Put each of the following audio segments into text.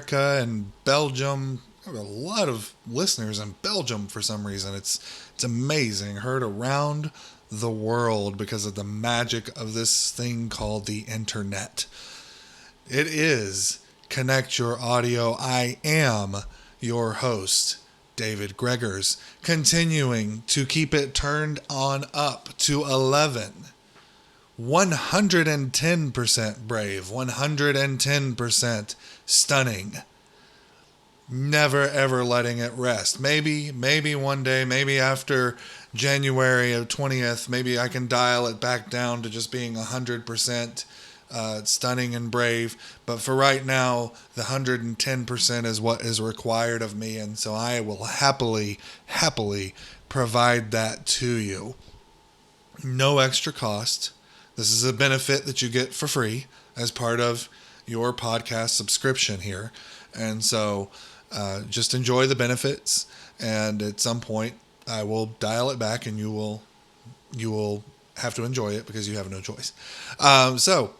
America and Belgium. I have a lot of listeners in Belgium for some reason. It's amazing. Heard around the world because of the magic of this thing called the internet. It is Connect Your Audio. I am your host, David Gregors, continuing to keep it turned on up to 11. 110% brave, 110% stunning. Never ever letting it rest. Maybe one day, maybe after January of 20th, maybe I can dial it back down to just being 100% stunning and brave. But for right now, the 110% is what is required of me. And so I will happily provide that to you. No extra cost. This is a benefit that you get for free as part of your podcast subscription here. And so just enjoy the benefits. And at some point, I will dial it back and you will have to enjoy it because you have no choice. So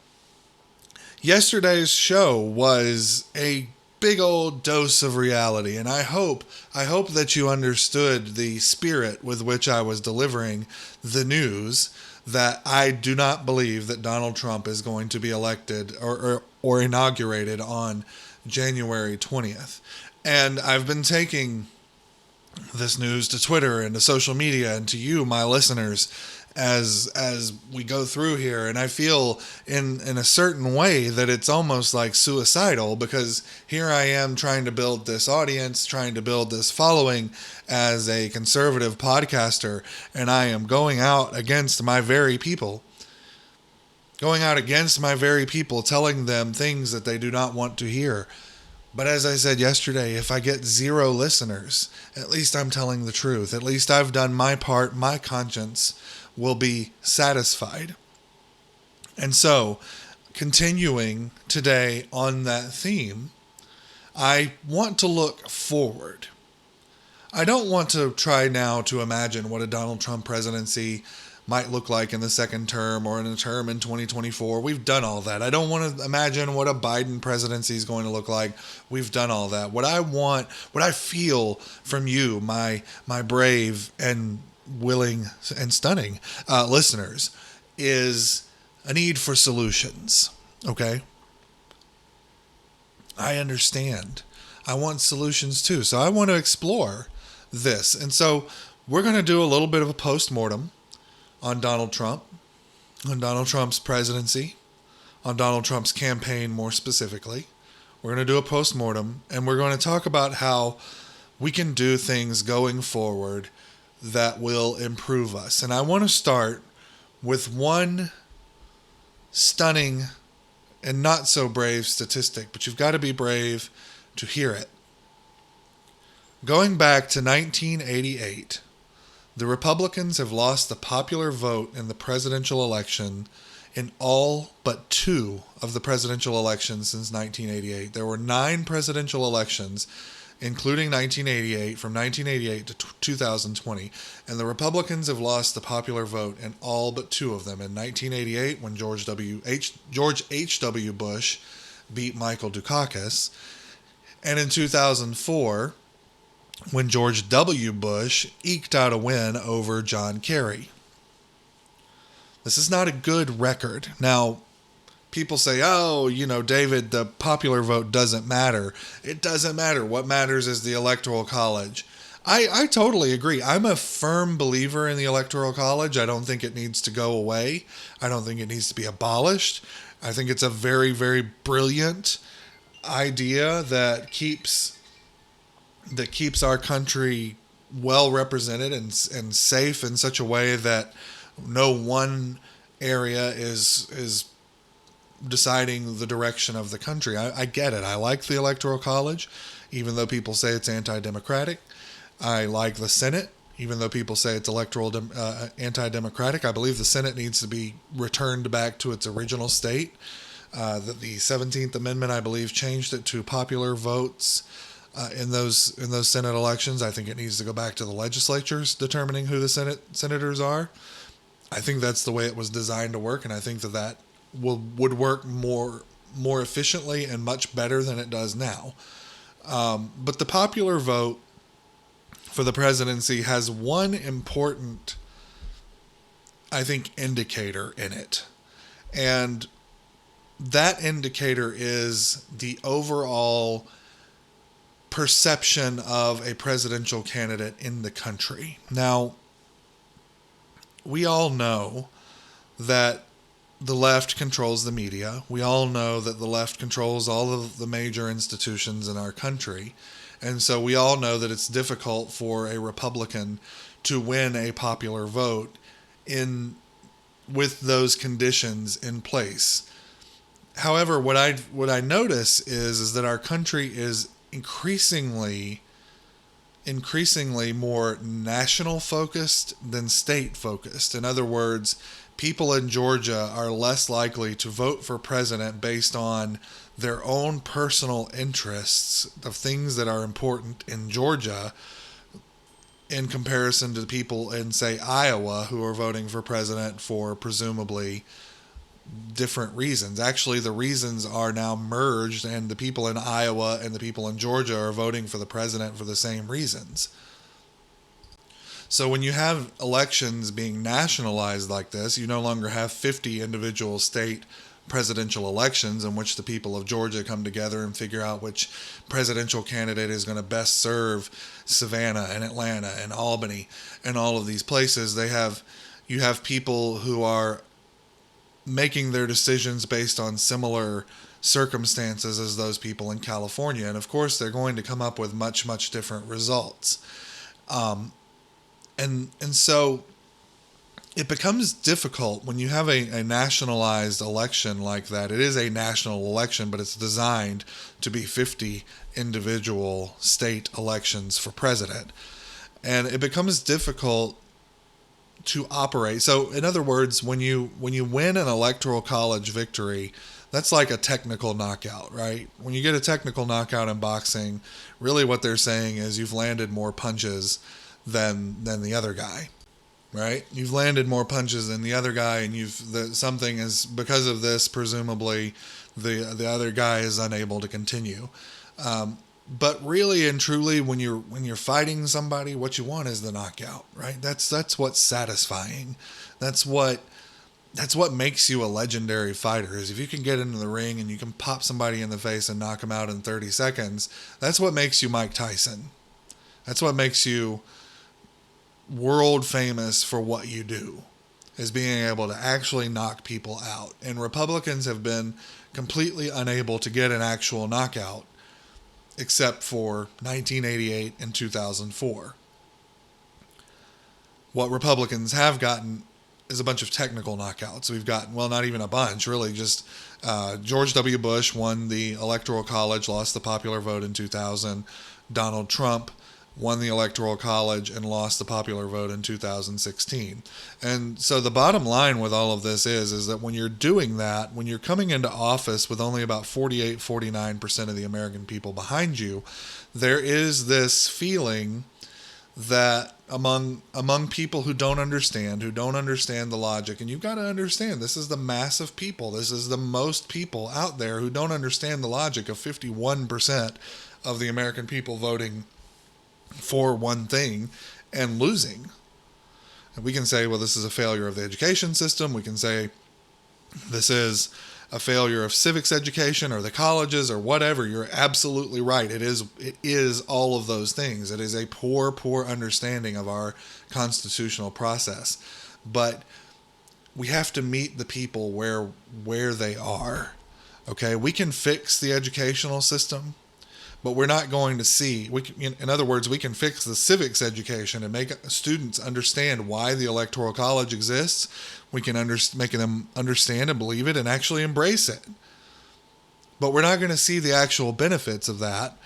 yesterday's show was a big old dose of reality. And I hope that you understood the spirit with which I was delivering the news that I do not believe that Donald Trump is going to be elected or inaugurated on January 20th. And I've been taking this news to Twitter and to social media and to you, my listeners, as we go through here. And I feel in a certain way that it's almost like suicidal, because here I am trying to build this audience, trying to build this following as a conservative podcaster, and I am going out against my very people, telling them things that they do not want to hear. But as I said yesterday, if I get 0 listeners, at least I'm telling the truth. At least I've done my part. My conscience will be satisfied. And so, continuing today on that theme, I want to look forward. I don't want to try now to imagine what a Donald Trump presidency might look like in the second term or in a term in 2024. We've done all that. I don't want to imagine what a Biden presidency is going to look like. We've done all that. What I feel from you, my brave and willing and stunning listeners, is a need for solutions. Okay? I understand. I want solutions too. So I want to explore this. And so we're going to do a little bit of a post-mortem on Donald Trump, on Donald Trump's presidency, on Donald Trump's campaign more specifically. We're going to do a post-mortem, and we're going to talk about how we can do things going forward that will improve us. And I want to start with one stunning and not so brave statistic, but you've got to be brave to hear it. Going back to 1988, the Republicans have lost the popular vote in the presidential election in all but 2 of the presidential elections since 1988. There were 9 presidential elections, including 1988, from 1988 to 2020, and the Republicans have lost the popular vote in all but 2 of them. In 1988, when George H.W. Bush beat Michael Dukakis, and in 2004, when George W. Bush eked out a win over John Kerry. This is not a good record. Now, people say, David, the popular vote doesn't matter. It doesn't matter. What matters is the Electoral College. I totally agree. I'm a firm believer in the Electoral College. I don't think it needs to go away. I don't think it needs to be abolished. I think it's a very, very brilliant idea that keeps our country well represented and safe in such a way that no one area is deciding the direction of the country. I get it. I like the Electoral College, even though people say it's anti-democratic. I like the Senate, even though people say it's anti-democratic. I believe the Senate needs to be returned back to its original state. That the 17th Amendment, I believe, changed it to popular votes in those Senate elections. I think it needs to go back to the legislatures determining who the senators are. I think that's the way it was designed to work, and I think that would work more more efficiently and much better than it does now. But the popular vote for the presidency has one important, I think, indicator in it. And that indicator is the overall perception of a presidential candidate in the country. Now, we all know that the left controls the media. We all know that the left controls all of the major institutions in our country. And so we all know that it's difficult for a Republican to win a popular vote with those conditions in place. However, what I notice is that our country is increasingly more national focused than state focused. In other words, people in Georgia are less likely to vote for president based on their own personal interests of things that are important in Georgia in comparison to people in, say, Iowa who are voting for president for presumably different reasons. Actually, the reasons are now merged, and the people in Iowa and the people in Georgia are voting for the president for the same reasons. So when you have elections being nationalized like this, you no longer have 50 individual state presidential elections in which the people of Georgia come together and figure out which presidential candidate is going to best serve Savannah and Atlanta and Albany and all of these places. You have people who are making their decisions based on similar circumstances as those people in California. And of course, they're going to come up with much, much different results. And so it becomes difficult when you have a nationalized election like that. It is a national election, but it's designed to be 50 individual state elections for president. And it becomes difficult to operate. So in other words, when you win an electoral college victory, that's like a technical knockout, right? When you get a technical knockout in boxing, really what they're saying is you've landed more punches than the other guy, right? You've landed more punches than the other guy, and something is, because of this, presumably the other guy is unable to continue. But really and truly, when you're fighting somebody, what you want is the knockout, right? That's what's satisfying. That's what makes you a legendary fighter, is if you can get into the ring and you can pop somebody in the face and knock them out in 30 seconds. That's what makes you Mike Tyson. That's what makes you world famous for what you do, is being able to actually knock people out. And Republicans have been completely unable to get an actual knockout, except for 1988 and 2004. What Republicans have gotten is a bunch of technical knockouts. We've gotten, well, not even a bunch, really, just George W. Bush won the Electoral College, lost the popular vote in 2000. Donald Trump won the Electoral College and lost the popular vote in 2016. And so the bottom line with all of this is that when you're doing that, when you're coming into office with only about 49% of the American people behind you, there is this feeling that among people who don't understand the logic, and you've got to understand, this is the mass of people, this is the most people out there who don't understand the logic of 51% of the American people voting for one thing and losing. And we can say, well, this is a failure of the education system. We can say this is a failure of civics education or the colleges or whatever. You're absolutely right. It is all of those things. It is a poor understanding of our constitutional process. But we have to meet the people where they are. Okay, we can fix the educational system, but we're not going to see. In other words, we can fix the civics education and make students understand why the Electoral College exists. We can make them understand and believe it and actually embrace it. But we're not going to see the actual benefits of that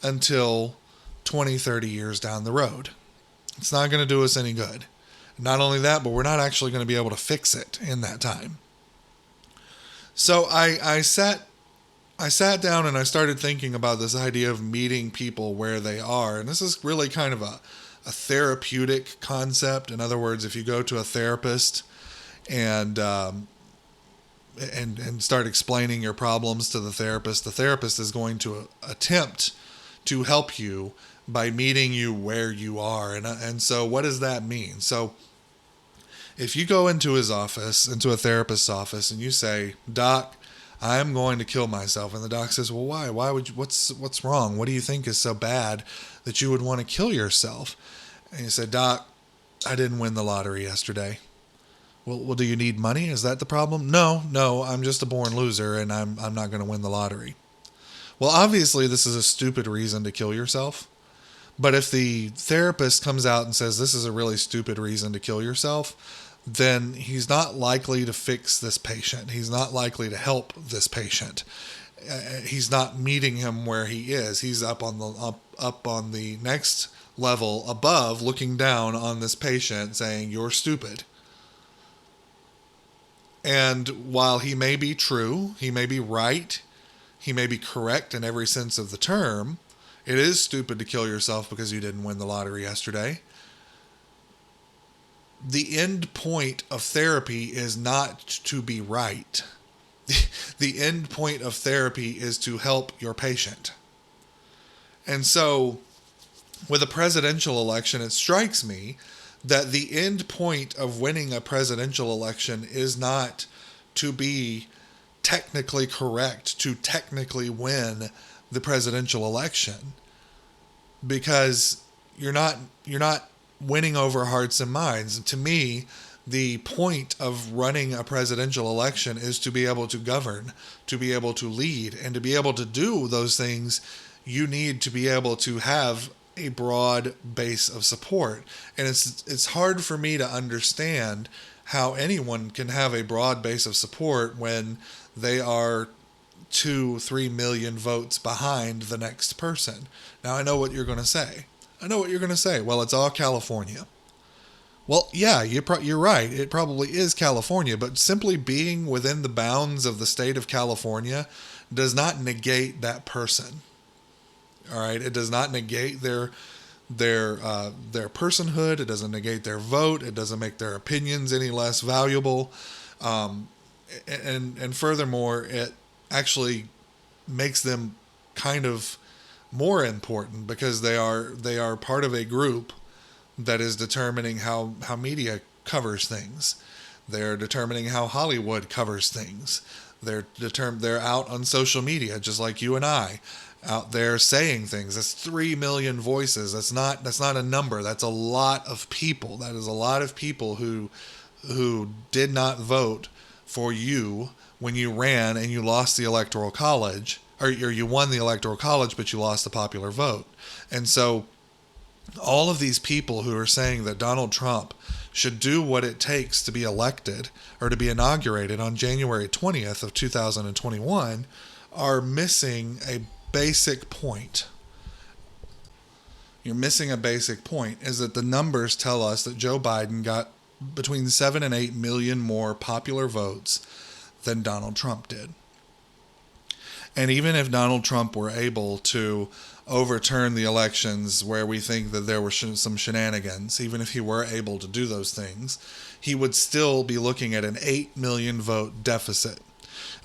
until 20, 30 years down the road. It's not going to do us any good. Not only that, but we're not actually going to be able to fix it in that time. So I sat down and I started thinking about this idea of meeting people where they are. And this is really kind of a therapeutic concept. In other words, if you go to a therapist and and start explaining your problems to the therapist is going to attempt to help you by meeting you where you are. And so what does that mean? So if you go into his office, into a therapist's office, and you say, "Doc, I'm going to kill myself," and the doc says, "Well, why? Why would you? What's wrong? What do you think is so bad that you would want to kill yourself?" And you say, "Doc, I didn't win the lottery yesterday." Well, do you need money? Is that the problem? No, I'm just a born loser, and I'm not going to win the lottery. Well, obviously, this is a stupid reason to kill yourself. But if the therapist comes out and says this is a really stupid reason to kill yourself, then he's not likely to fix this patient. He's not likely to help this patient. He's not meeting him where he is. He's up on the next level above, looking down on this patient, saying, "You're stupid." And while he may be true, he may be right, he may be correct in every sense of the term, it is stupid to kill yourself because you didn't win the lottery yesterday. The end point of therapy is not to be right. The end point of therapy is to help your patient. And so, with a presidential election, it strikes me that the end point of winning a presidential election is not to be technically correct, to technically win the presidential election, because you're not winning over hearts and minds. To me, the point of running a presidential election is to be able to govern, to be able to lead, and to be able to do those things. You need to be able to have a broad base of support. And it's hard for me to understand how anyone can have a broad base of support when they are 2-3 million votes behind the next person. Now, I know what you're going to say. Well, it's all California. Well, yeah, you're right. It probably is California, but simply being within the bounds of the state of California does not negate that person. All right, it does not negate their personhood. It doesn't negate their vote. It doesn't make their opinions any less valuable. And furthermore, it actually makes them kind of more important because they are part of a group that is determining how media covers things. They're determining how Hollywood covers things. They're out on social media just like you and I, out there saying things. That's 3 million voices. That's not a number. That's a lot of people. That is a lot of people who did not vote for you when you ran and you lost the electoral college, or you won the electoral college but you lost the popular vote. And so all of these people who are saying that Donald Trump should do what it takes to be elected or to be inaugurated on January 20th of 2021 are missing a basic point. You're missing a basic point, is that the numbers tell us that Joe Biden got between 7 and 8 million more popular votes than Donald Trump did. And even if Donald Trump were able to overturn the elections where we think that there were some shenanigans, even if he were able to do those things, he would still be looking at an 8 million vote deficit.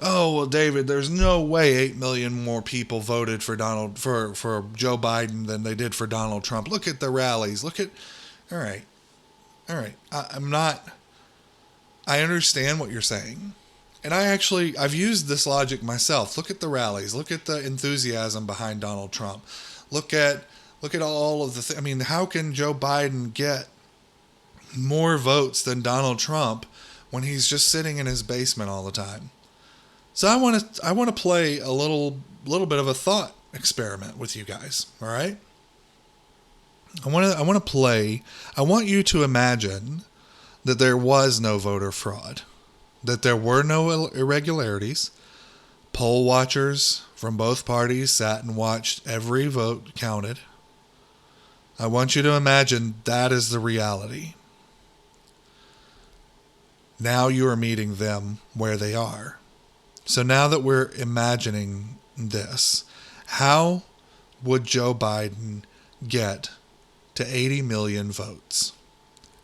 Oh, well, David, there's no way 8 million more people voted for for Joe Biden than they did for Donald Trump. Look at the rallies. All right. I understand what you're saying. And I've used this logic myself. Look at the rallies. Look at the enthusiasm behind Donald Trump. Look at all of the I mean, how can Joe Biden get more votes than Donald Trump when he's just sitting in his basement all the time? So I want to play a little bit of a thought experiment with you guys, all right? I want you to imagine that there was no voter fraud, that there were no irregularities. Poll watchers from both parties sat and watched every vote counted. I want you to imagine that is the reality. Now you are meeting them where they are. So now that we're imagining this, how would Joe Biden get to 80 million votes?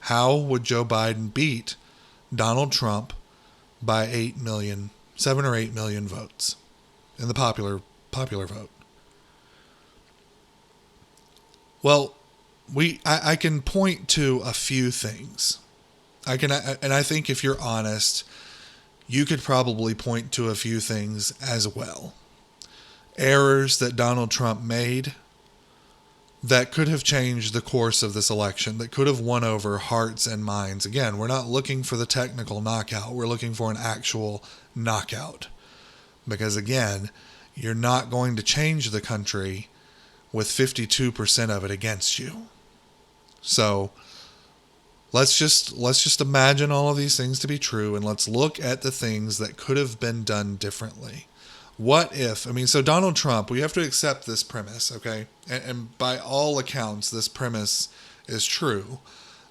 How would Joe Biden beat Donald Trump by 7 or 8 million votes in the popular vote. Well, I can point to a few things. And I think if you're honest, you could probably point to a few things as well. Errors that Donald Trump made that could have changed the course of this election, that could have won over hearts and minds. Again, we're not looking for the technical knockout. We're looking for an actual knockout. Because again, you're not going to change the country with 52% of it against you. So let's just imagine all of these things to be true, and let's look at the things that could have been done differently. What if, so Donald Trump, we have to accept this premise, okay? And by all accounts, this premise is true.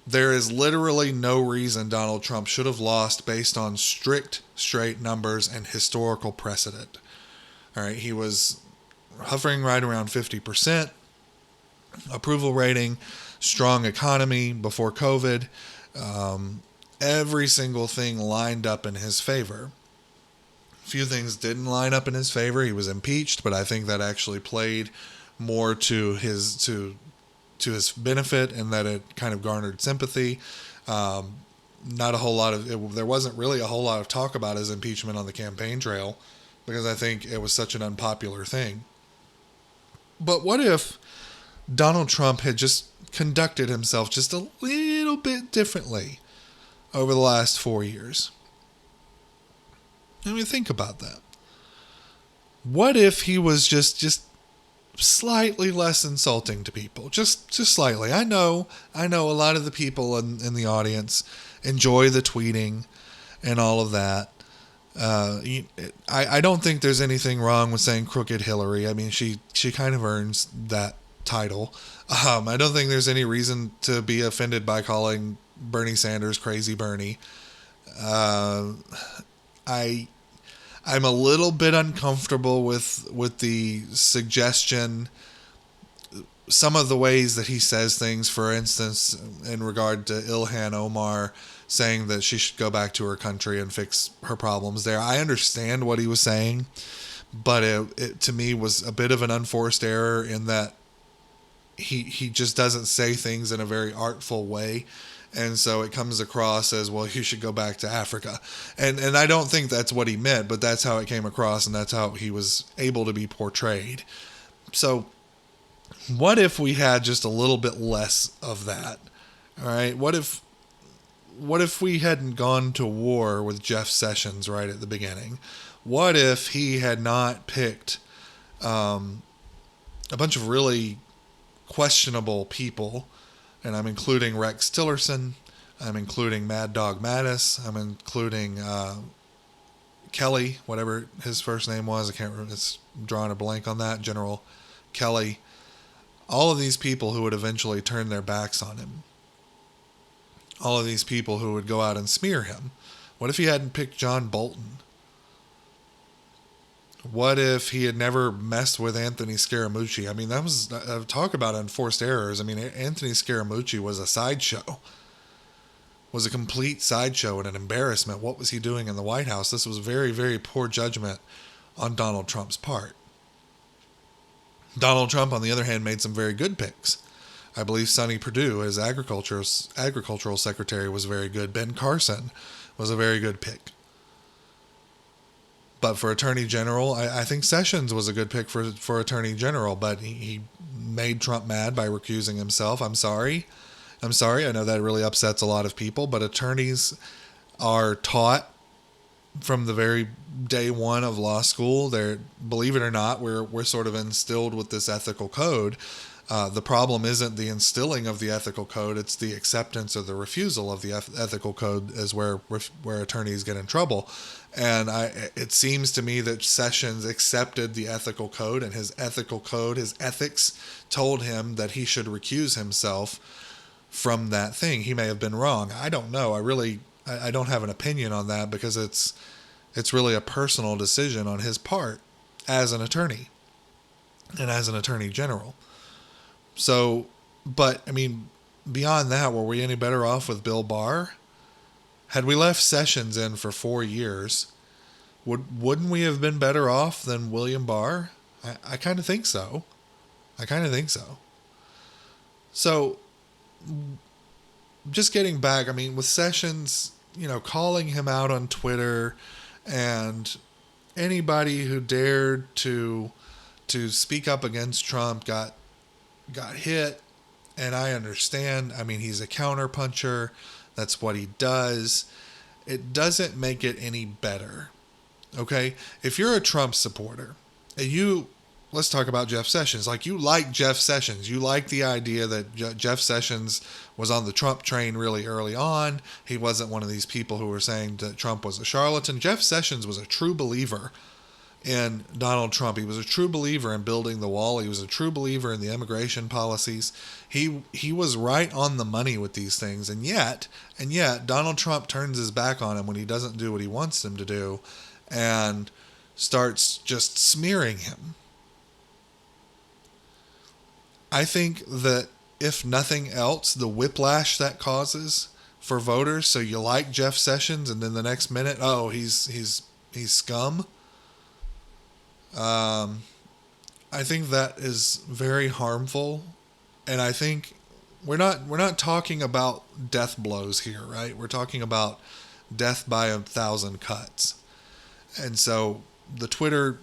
There is literally no reason Donald Trump should have lost based on strict, straight numbers and historical precedent. All right, he was hovering right around 50% approval rating, strong economy before COVID. Every single thing lined up in his favor. A few things didn't line up in his favor. He was impeached, but I think that actually played more to his benefit, and that it kind of garnered sympathy. Not a whole lot of there wasn't really a whole lot of talk about his impeachment on the campaign trail, because I think it was such an unpopular thing. But what if Donald Trump had just conducted himself just a little bit differently over the last 4 years? Think about that. What if he was just slightly less insulting to people? Just slightly. I know a lot of the people in the audience enjoy the tweeting and all of that. I don't think there's anything wrong with saying crooked Hillary. She kind of earns that title. I don't think there's any reason to be offended by calling Bernie Sanders crazy Bernie. I'm a little bit uncomfortable with the suggestion, some of the ways that he says things. For instance, in regard to Ilhan Omar saying that she should go back to her country and fix her problems there. I understand what he was saying, but it to me was a bit of an unforced error in that he just doesn't say things in a very artful way. And so it comes across as, well, you should go back to Africa. And I don't think that's what he meant, but that's how it came across, and that's how he was able to be portrayed. So what if we had just a little bit less of that? All right. What if we hadn't gone to war with Jeff Sessions right at the beginning? What if he had not picked a bunch of really questionable people? And I'm including Rex Tillerson. I'm including Mad Dog Mattis. I'm including Kelly, whatever his first name was. I can't remember. It's drawing a blank on that. General Kelly. All of these people who would eventually turn their backs on him. All of these people who would go out and smear him. What if he hadn't picked John Bolton? What if he had never messed with Anthony Scaramucci? That was talk about unforced errors. Anthony Scaramucci was a sideshow. Was a complete sideshow and an embarrassment. What was he doing in the White House? This was very, very poor judgment on Donald Trump's part. Donald Trump, on the other hand, made some very good picks. I believe Sonny Perdue, his agricultural secretary, was very good. Ben Carson was a very good pick. But for Attorney General, I think Sessions was a good pick for Attorney General, but he made Trump mad by recusing himself. I'm sorry. I know that really upsets a lot of people, but attorneys are taught from the very day one of law school. Believe it or not, we're sort of instilled with this ethical code. The problem isn't the instilling of the ethical code; it's the acceptance or the refusal of the ethical code is where attorneys get in trouble. And it seems to me that Sessions accepted the ethical code, and his ethical code, his ethics, told him that he should recuse himself from that thing. He may have been wrong. I don't know. I don't have an opinion on that, because it's really a personal decision on his part as an attorney and as an attorney general. So, but beyond that, were we any better off with Bill Barr? Had we left Sessions in for 4 years, wouldn't we have been better off than William Barr? I kind of think so. I kind of think so. So, just getting back, I mean, with Sessions, calling him out on Twitter, and anybody who dared to speak up against Trump got hit. And I understand. I mean, he's a counterpuncher. That's what he does. It doesn't make it any better. Okay? If you're a Trump supporter, and let's talk about Jeff Sessions. Like, you like Jeff Sessions. You like the idea that Jeff Sessions was on the Trump train really early on. He wasn't one of these people who were saying that Trump was a charlatan. Jeff Sessions was a true believer in Donald Trump. He was a true believer in building the wall. He was a true believer in the immigration policies. He was right on the money with these things. And yet, Donald Trump turns his back on him when he doesn't do what he wants him to do and starts just smearing him. I think that if nothing else, the whiplash that causes for voters, so you like Jeff Sessions and then the next minute, oh, he's scum. I think that is very harmful, and I think we're not talking about death blows here, right? We're talking about death by 1,000 cuts. And so the Twitter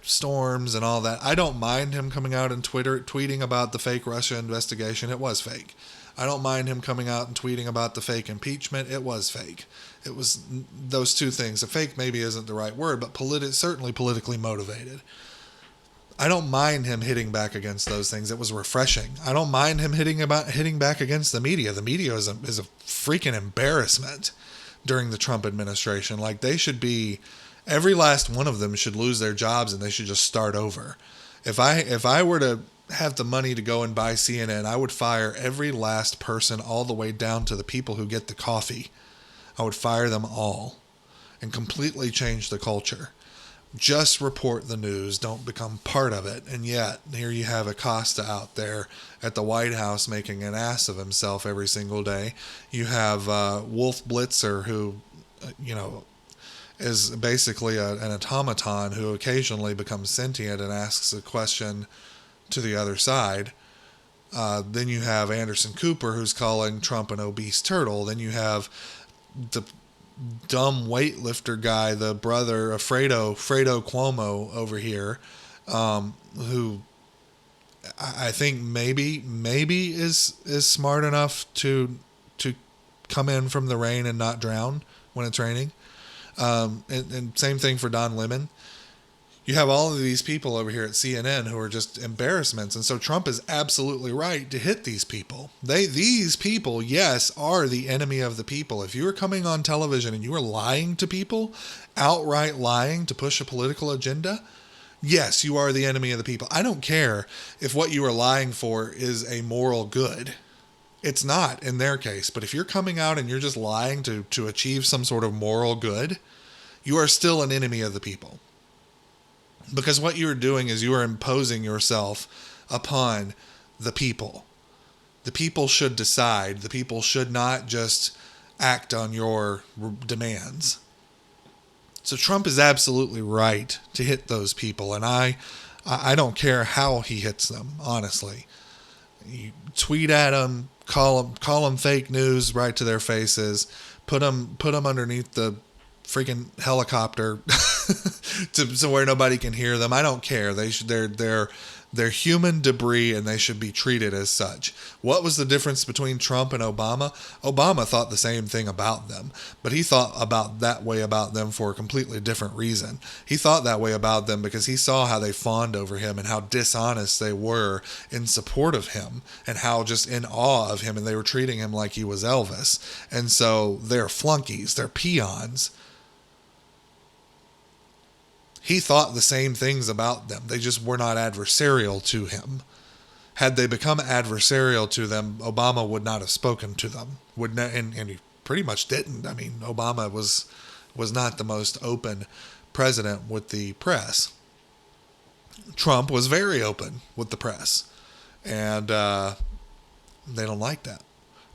storms and all that, I don't mind him coming out and tweeting about the fake Russia investigation. It was fake. I don't mind him coming out and tweeting about the fake impeachment. It was fake. It was those two things. The fake maybe isn't the right word, but certainly politically motivated. I don't mind him hitting back against those things. It was refreshing. I don't mind him hitting back against the media. The media is a freaking embarrassment during the Trump administration. Like, they should be, every last one of them should lose their jobs and they should just start over. If I were to have the money to go and buy CNN, I would fire every last person all the way down to the people who get the coffee. I would fire them all and completely change the culture. Just report the news. Don't become part of it. And yet, here you have Acosta out there at the White House making an ass of himself every single day. You have Wolf Blitzer, who, is basically an automaton who occasionally becomes sentient and asks a question to the other side. Then you have Anderson Cooper, who's calling Trump an obese turtle. Then you have the dumb weightlifter guy, the brother of Fredo Cuomo over here, who I think maybe is smart enough to come in from the rain and not drown when it's raining. And same thing for Don Lemon. You have all of these people over here at CNN who are just embarrassments. And so Trump is absolutely right to hit these people. These people, yes, are the enemy of the people. If you are coming on television and you are lying to people, outright lying to push a political agenda, yes, you are the enemy of the people. I don't care if what you are lying for is a moral good. It's not in their case. But if you're coming out and you're just lying to achieve some sort of moral good, you are still an enemy of the people. Because what you are doing is you are imposing yourself upon the people. The people should decide. The people should not just act on your demands. So Trump is absolutely right to hit those people. And I don't care how he hits them, honestly. You tweet at them, call them fake news right to their faces, put them underneath the freaking helicopter to where nobody can hear them. I don't care. They're human debris and they should be treated as such. What was the difference between Trump and Obama? Obama thought the same thing about them, but he thought that way about them for a completely different reason. He thought that way about them because he saw how they fawned over him and how dishonest they were in support of him and how just in awe of him, and they were treating him like he was Elvis. And so they're flunkies, they're peons. He thought the same things about them. They just were not adversarial to him. Had they become adversarial to them, Obama would not have spoken to them. And he pretty much didn't. I mean, Obama was not the most open president with the press. Trump was very open with the press. And they don't like that.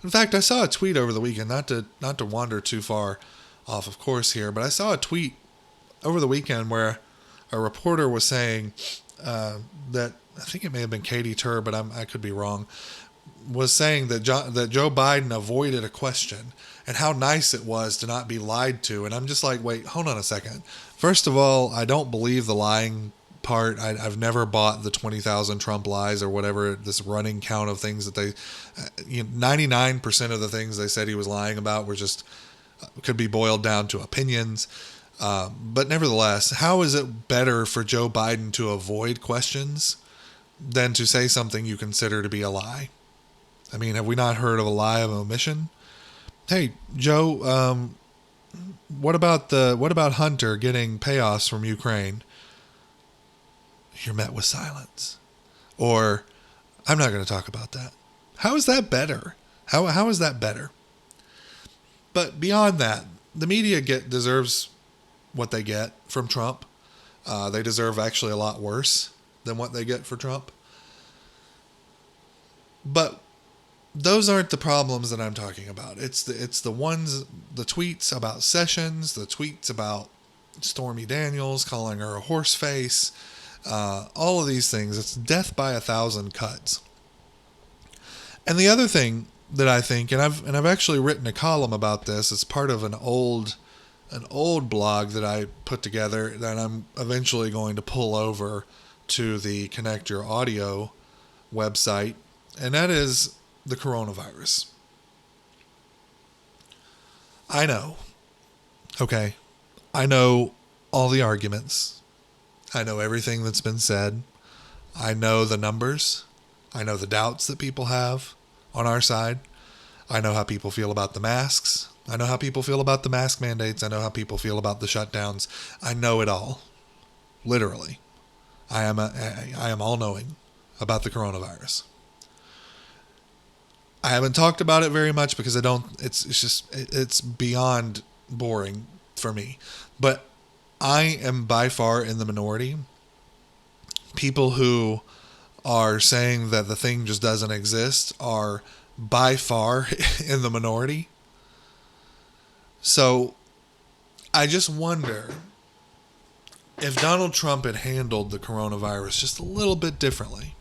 In fact, I saw a tweet over the weekend, not to wander too far off of course here, but I saw a tweet over the weekend where a reporter was saying that, I think it may have been Katie Tur, but I could be wrong, was saying that Joe Biden avoided a question and how nice it was to not be lied to. And I'm just like, wait, hold on a second. First of all, I don't believe the lying part. I've never bought the 20,000 Trump lies or whatever, this running count of things that they, 99% of the things they said he was lying about were just, could be boiled down to opinions. But nevertheless, how is it better for Joe Biden to avoid questions than to say something you consider to be a lie? I mean, have we not heard of a lie of omission? Hey, Joe, what about Hunter getting payoffs from Ukraine? You're met with silence. Or, I'm not going to talk about that. How is that better? How is that better? But beyond that, the media deserves what they get from Trump. They deserve actually a lot worse than what they get for Trump. But those aren't the problems that I'm talking about. It's the tweets about Sessions, the tweets about Stormy Daniels calling her a horse face, all of these things. It's death by 1,000 cuts. And the other thing that I think, and I've actually written a column about this. It's part of an old blog that I put together that I'm eventually going to pull over to the Connect Your Audio website, and that is the coronavirus. I know. Okay. I know all the arguments. I know everything that's been said. I know the numbers. I know the doubts that people have on our side. I know how people feel about the masks. I know how people feel about the mask mandates. I know how people feel about the shutdowns. I know it all. Literally. I am all-knowing about the coronavirus. I haven't talked about it very much because it's beyond boring for me. But I am by far in the minority. People who are saying that the thing just doesn't exist are by far in the minority. So I just wonder if Donald Trump had handled the coronavirus just a little bit differently,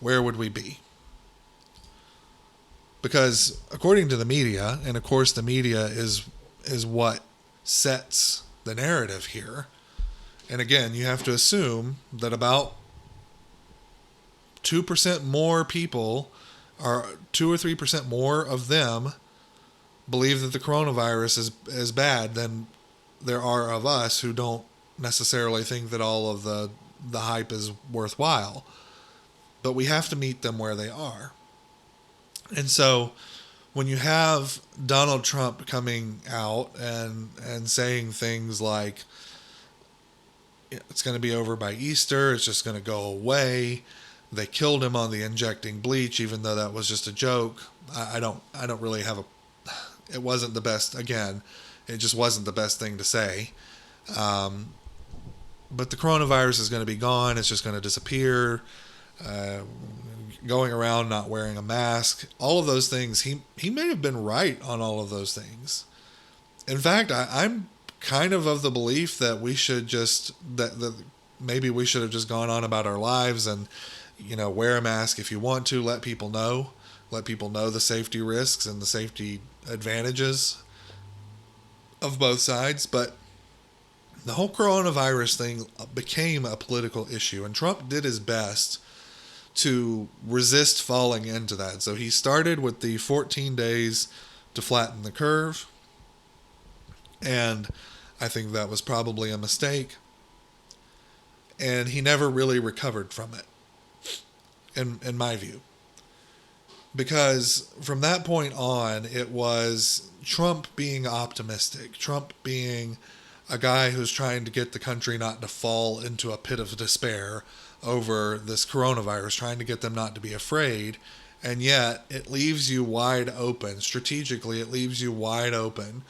where would we be? Because according to the media, and of course the media is what sets the narrative here. And again, you have to assume that about 2% more people, or 2 or 3% more of them, believe that the coronavirus is as bad than there are of us who don't necessarily think that all of the hype is worthwhile. But we have to meet them where they are. And so when you have Donald Trump coming out and saying things like, it's going to be over by Easter, it's just going to go away, they killed him on the injecting bleach, even though that was just a joke. I don't really have it wasn't the best, again, it just wasn't the best thing to say. But the coronavirus is going to be gone, it's just going to disappear. Going around not wearing a mask, all of those things, he may have been right on all of those things. In fact, I'm kind of the belief that we should just, that maybe we should have just gone on about our lives and, wear a mask if you want to, let people know the safety risks and the safety advantages of both sides. But the whole coronavirus thing became a political issue, and Trump did his best to resist falling into that. So he started with the 14 days to flatten the curve, and I think that was probably a mistake. And he never really recovered from it, in my view. Because from that point on, it was Trump being optimistic, Trump being a guy who's trying to get the country not to fall into a pit of despair over this coronavirus, trying to get them not to be afraid. And yet it leaves you wide open. Strategically, it leaves you wide open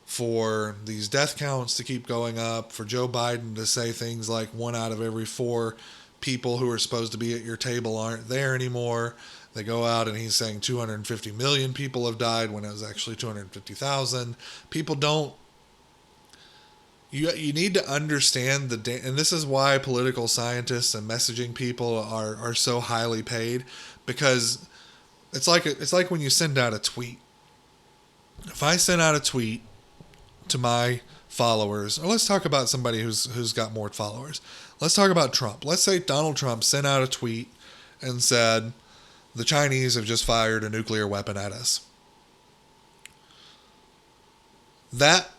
for these death counts to keep going up, for Joe Biden to say things like 1 out of every 4 people who are supposed to be at your table aren't there anymore, They go out and he's saying 250 million people have died when it was actually 250,000. People don't. You need to understand and this is why political scientists and messaging people are so highly paid, because it's like when you send out a tweet. If I send out a tweet to my followers, or let's talk about somebody who's got more followers. Let's talk about Trump. Let's say Donald Trump sent out a tweet and said, the Chinese have just fired a nuclear weapon at us. That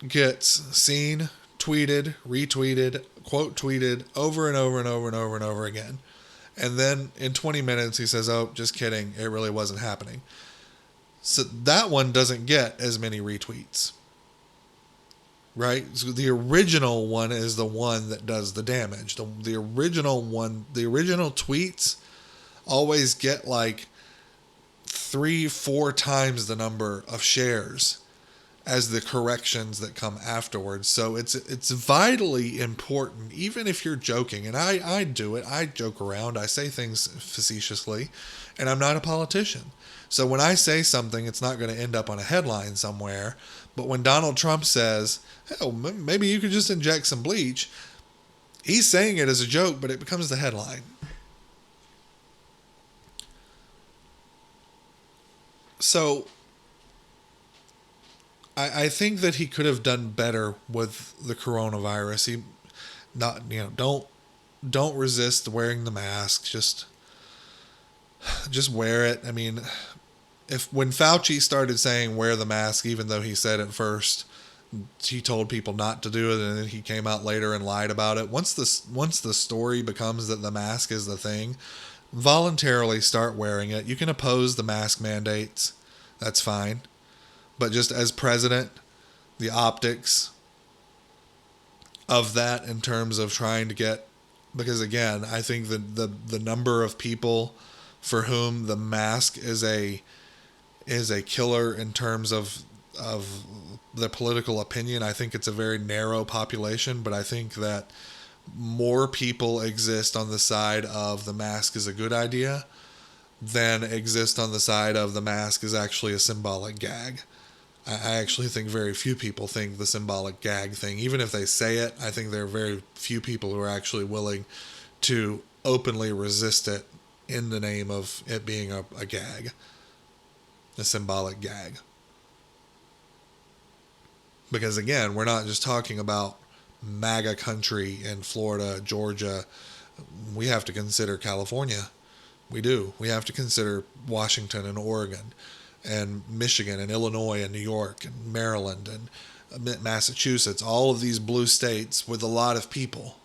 gets seen, tweeted, retweeted, quote tweeted over and over and over and over and over again. And then in 20 minutes he says, oh, just kidding, it really wasn't happening. So that one doesn't get as many retweets. Right? So the original one is the one that does the damage. The original one, the original tweets always get like 3-4 times the number of shares as the corrections that come afterwards. So it's vitally important, even if you're joking. And I do it. I joke around. I say things facetiously, and I'm not a politician. So when I say something, it's not going to end up on a headline somewhere. But when Donald Trump says, oh, maybe you could just inject some bleach, he's saying it as a joke, but it becomes the headline. So I think that he could have done better with the coronavirus. Don't resist wearing the mask. Just wear it. I mean, when Fauci started saying wear the mask, even though he said at first he told people not to do it, and then he came out later and lied about it. Once the story becomes that the mask is the thing, voluntarily start wearing it. You can oppose the mask mandates. That's fine. But just as president, the optics of that in terms of trying to get, because again, I think that the number of people for whom the mask is a killer in terms of the political opinion, I think it's a very narrow population, but I think that more people exist on the side of the mask is a good idea than exist on the side of the mask is actually a symbolic gag. I actually think very few people think the symbolic gag thing. Even if they say it, I think there are very few people who are actually willing to openly resist it in the name of it being a gag, a symbolic gag. Because again, we're not just talking about MAGA country in Florida, Georgia. We have to consider California. We do. We have to consider Washington and Oregon and Michigan and Illinois and New York and Maryland and Massachusetts, all of these blue states with a lot of people.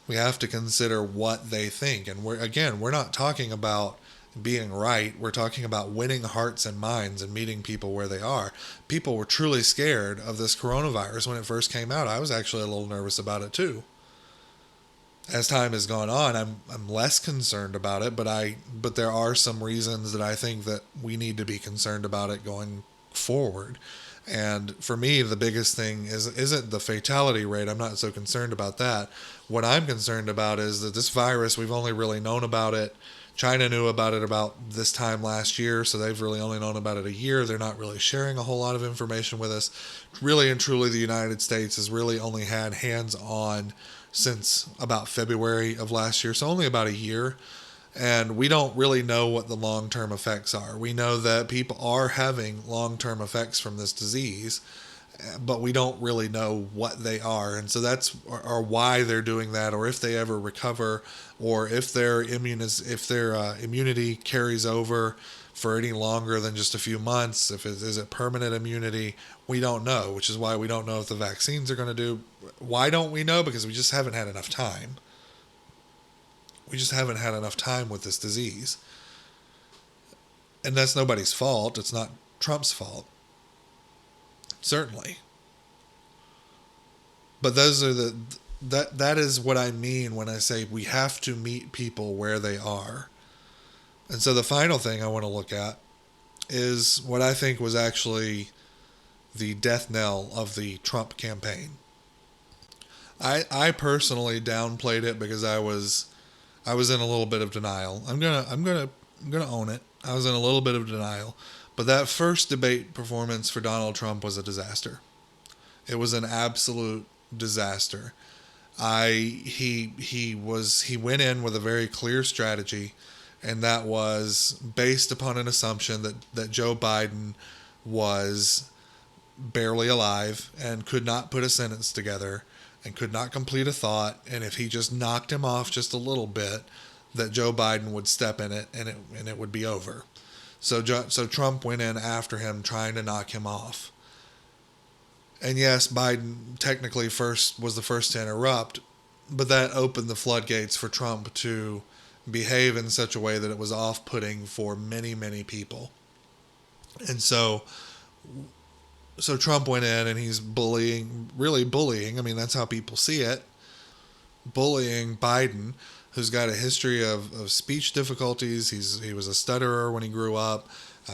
We have to consider what they think. And we're not talking about being right. We're talking about winning hearts and minds and meeting people where they are. People were truly scared of this coronavirus when it first came out. I was actually a little nervous about it too. As time has gone on, I'm less concerned about it, but there are some reasons that I think that we need to be concerned about it going forward. And for me, the biggest thing isn't the fatality rate. I'm not so concerned about that. What I'm concerned about is that this virus, we've only really known about it. China knew about it about this time last year, so they've really only known about it a year. They're not really sharing a whole lot of information with us. Really and truly, the United States has really only had hands-on since about February of last year, so only about a year. And we don't really know what the long-term effects are. We know that people are having long-term effects from this disease, but we don't really know what they are. And so that's or why they're doing that, or if they ever recover, or if their immunity carries over for any longer than just a few months. Is it permanent immunity? We don't know, which is why we don't know if the vaccines are going to do. Why don't we know? Because we just haven't had enough time. We just haven't had enough time with this disease. And that's nobody's fault. It's not Trump's fault. Certainly. But those are that is what I mean when I say we have to meet people where they are. And so the final thing I want to look at is what I think was actually the death knell of the Trump campaign. I personally downplayed it because I was I was in a little bit of denial. I'm gonna own it. I was in a little bit of denial. But that first debate performance for Donald Trump was a disaster. It was an absolute disaster. He went in with a very clear strategy, and that was based upon an assumption that Joe Biden was barely alive and could not put a sentence together and could not complete a thought, and if he just knocked him off just a little bit, that Joe Biden would step in it and it would be over. So Trump went in after him trying to knock him off. And yes, Biden technically was the first to interrupt, but that opened the floodgates for Trump to behave in such a way that it was off-putting for many, many people. And so Trump went in and he's really bullying. I mean, that's how people see it. Bullying Biden, who's got a history of speech difficulties. He was a stutterer when he grew up.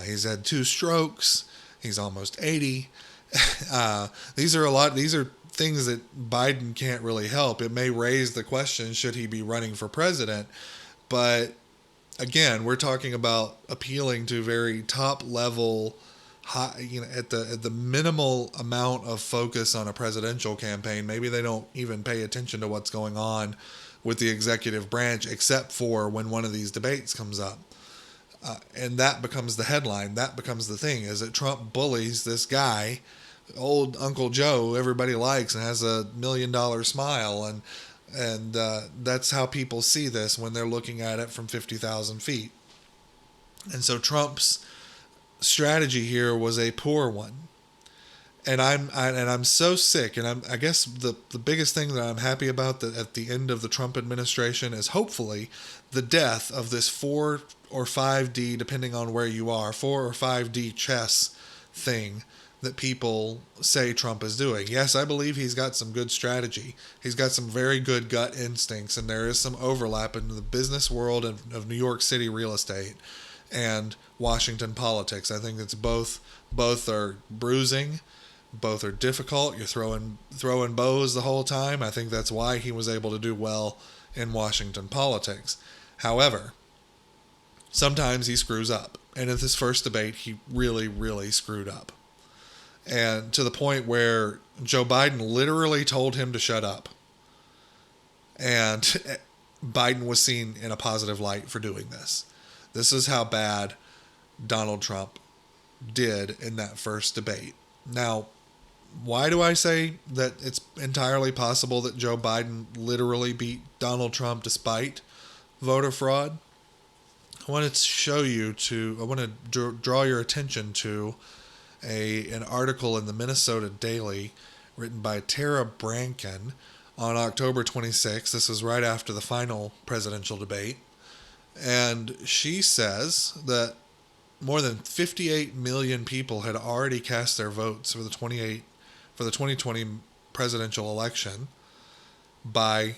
He's had 2 strokes. He's almost 80. These are things that Biden can't really help. It may raise the question, should he be running for president? But again, we're talking about appealing to very top level, at the minimal amount of focus on a presidential campaign. Maybe they don't even pay attention to what's going on with the executive branch, except for when one of these debates comes up. And that becomes the headline. That becomes the thing, is that Trump bullies this guy, old Uncle Joe, everybody likes and has $1 million smile. And that's how people see this when they're looking at it from 50,000 feet. And so Trump's strategy here was a poor one. And I'm so sick. And I guess the biggest thing that I'm happy about at the end of the Trump administration is hopefully the death of this 4 or 5D, depending on where you are, 4 or 5D chess thing that people say Trump is doing. Yes, I believe he's got some good strategy. He's got some very good gut instincts, and there is some overlap in the business world of New York City real estate and Washington politics. I think it's both are bruising, both are difficult. You're throwing bows the whole time. I think that's why he was able to do well in Washington politics. However, sometimes he screws up. And at this first debate, he really, really screwed up. And to the point where Joe Biden literally told him to shut up. And Biden was seen in a positive light for doing this. This is how bad Donald Trump did in that first debate. Now, why do I say that it's entirely possible that Joe Biden literally beat Donald Trump despite voter fraud? I want to draw your attention to an article in the Minnesota Daily written by Tara Branken on October 26th. This is right after the final presidential debate. And she says that more than 58 million people had already cast their votes for the 2020 presidential election by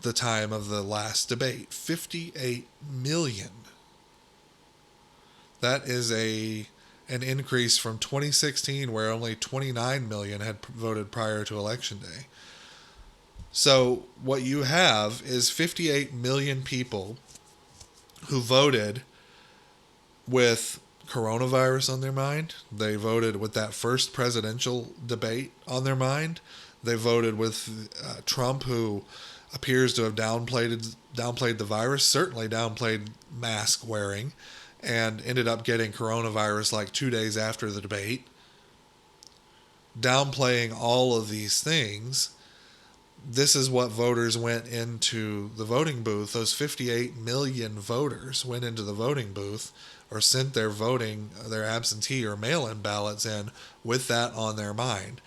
the time of the last debate. 58 million. That is an increase from 2016, where only 29 million had voted prior to Election Day. So what you have is 58 million people who voted with coronavirus on their mind. They voted with that first presidential debate on their mind. They voted with Trump, who appears to have downplayed the virus, certainly downplayed mask wearing, and ended up getting coronavirus like 2 days after the debate. Downplaying all of these things, this is what voters went into the voting booth. Those 58 million voters went into the voting booth or sent their absentee or mail-in ballots in with that on their mind.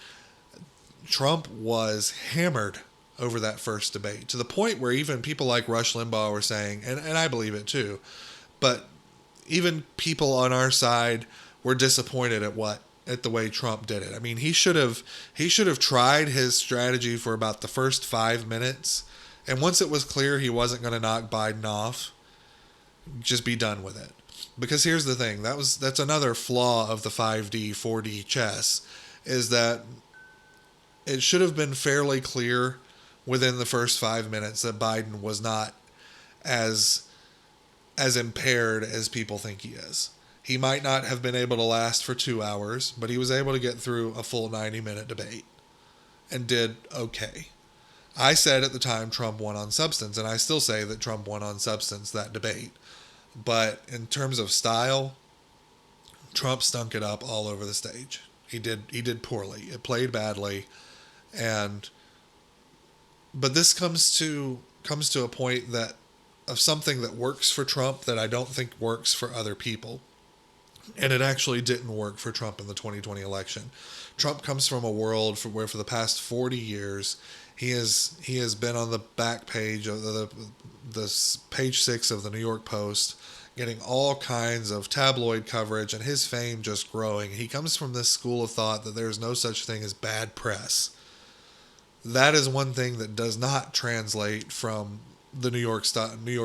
Trump was hammered over that first debate, to the point where even people like Rush Limbaugh were saying, and I believe it too, but even people on our side were disappointed at the way Trump did it. I mean, he should have tried his strategy for about the first 5 minutes, and once it was clear he wasn't going to knock Biden off, just be done with it. Because here's the thing, that's another flaw of the 5D, 4D chess, is that it should have been fairly clear within the first 5 minutes that Biden was not as impaired as people think he is. He might not have been able to last for 2 hours, but he was able to get through a full 90-minute debate and did okay. I said at the time Trump won on substance, and I still say that Trump won on substance that debate. But in terms of style, Trump stunk it up all over the stage. He did poorly. It played badly, but this comes to a point that of something that works for Trump that I don't think works for other people. And it actually didn't work for Trump in the 2020 election. Trump comes from a world where for the past 40 years he has been on the back page of the page 6 of the New York Post, getting all kinds of tabloid coverage, and his fame just growing. He comes from this school of thought that there's no such thing as bad press. That is one thing that does not translate from the New York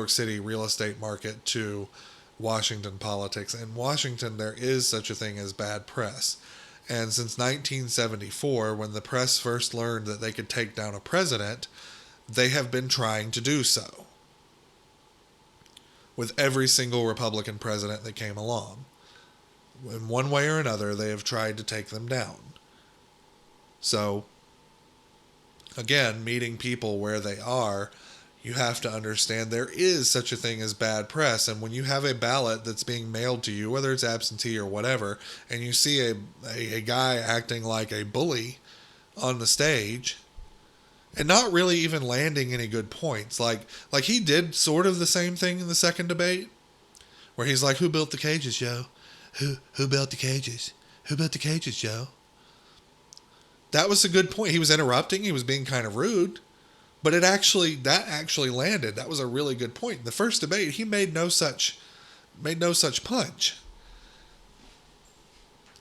City real estate market to Washington politics. In Washington, there is such a thing as bad press. And since 1974, when the press first learned that they could take down a president, they have been trying to do so with every single Republican president that came along. In one way or another, they have tried to take them down. So, again, meeting people where they are, you have to understand there is such a thing as bad press. And when you have a ballot that's being mailed to you, whether it's absentee or whatever, and you see a guy acting like a bully on the stage and not really even landing any good points, like he did sort of the same thing in the second debate, where he's like, "Who built the cages, yo? Who built the cages? Who built the cages, yo?" That was a good point. He was interrupting. He was being kind of rude. But that actually landed. That was a really good point. In the first debate, he made no such punch.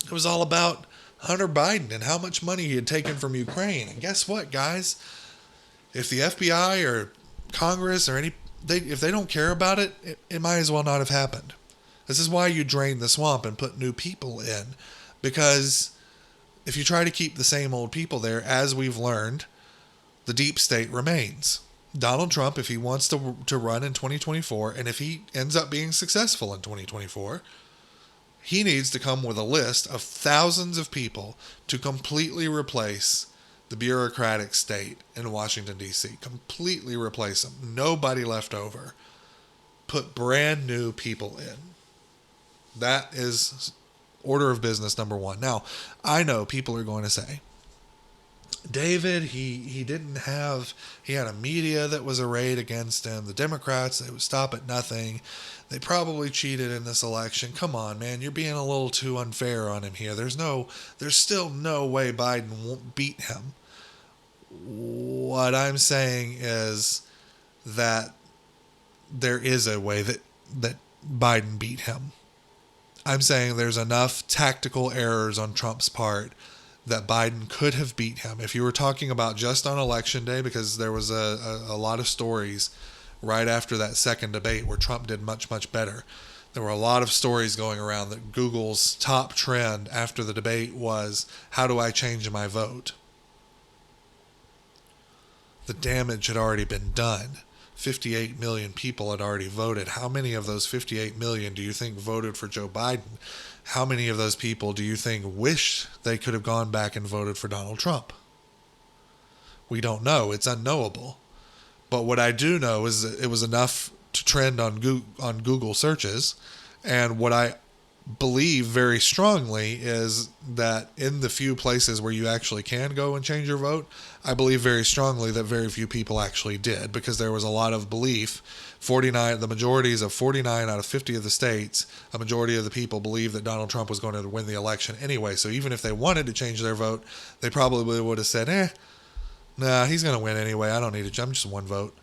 It was all about Hunter Biden and how much money he had taken from Ukraine. And guess what, guys? If the FBI or Congress or if they don't care about it, it might as well not have happened. This is why you drain the swamp and put new people in. Because if you try to keep the same old people there, as we've learned, the deep state remains. Donald Trump, if he wants to run in 2024, and if he ends up being successful in 2024, he needs to come with a list of thousands of people to completely replace the bureaucratic state in Washington, D.C. Completely replace them. Nobody left over. Put brand new people in. That is order of business number one. Now, I know people are going to say, David, he had a media that was arrayed against him. The Democrats, they would stop at nothing. They probably cheated in this election. Come on, man, you're being a little too unfair on him here. There's still no way Biden won't beat him. What I'm saying is that there is a way that Biden beat him. I'm saying there's enough tactical errors on Trump's part that Biden could have beat him. If you were talking about just on election day, because there was a lot of stories right after that second debate where Trump did much, much better. There were a lot of stories going around that Google's top trend after the debate was, how do I change my vote? The damage had already been done. 58 million people had already voted. How many of those 58 million do you think voted for Joe Biden? How many of those people do you think wish they could have gone back and voted for Donald Trump? We don't know. It's unknowable. But what I do know is that it was enough to trend on Google searches. And what I believe very strongly is that in the few places where you actually can go and change your vote, I believe very strongly that very few people actually did, because there was a lot of belief. The majorities of 49 out of 50 of the states, a majority of the people believed that Donald Trump was going to win the election anyway. So even if they wanted to change their vote, they probably would have said, nah, he's going to win anyway. I don't need to. I'm just one vote.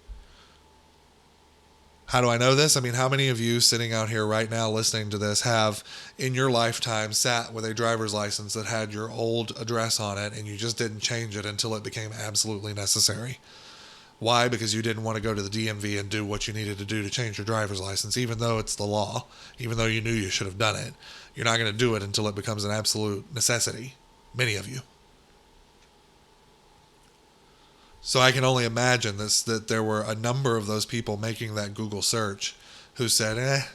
How do I know this? I mean, how many of you sitting out here right now listening to this have in your lifetime sat with a driver's license that had your old address on it and you just didn't change it until it became absolutely necessary? Why? Because you didn't want to go to the DMV and do what you needed to do to change your driver's license, even though it's the law, even though you knew you should have done it. You're not going to do it until it becomes an absolute necessity. Many of you. So I can only imagine that there were a number of those people making that Google search who said,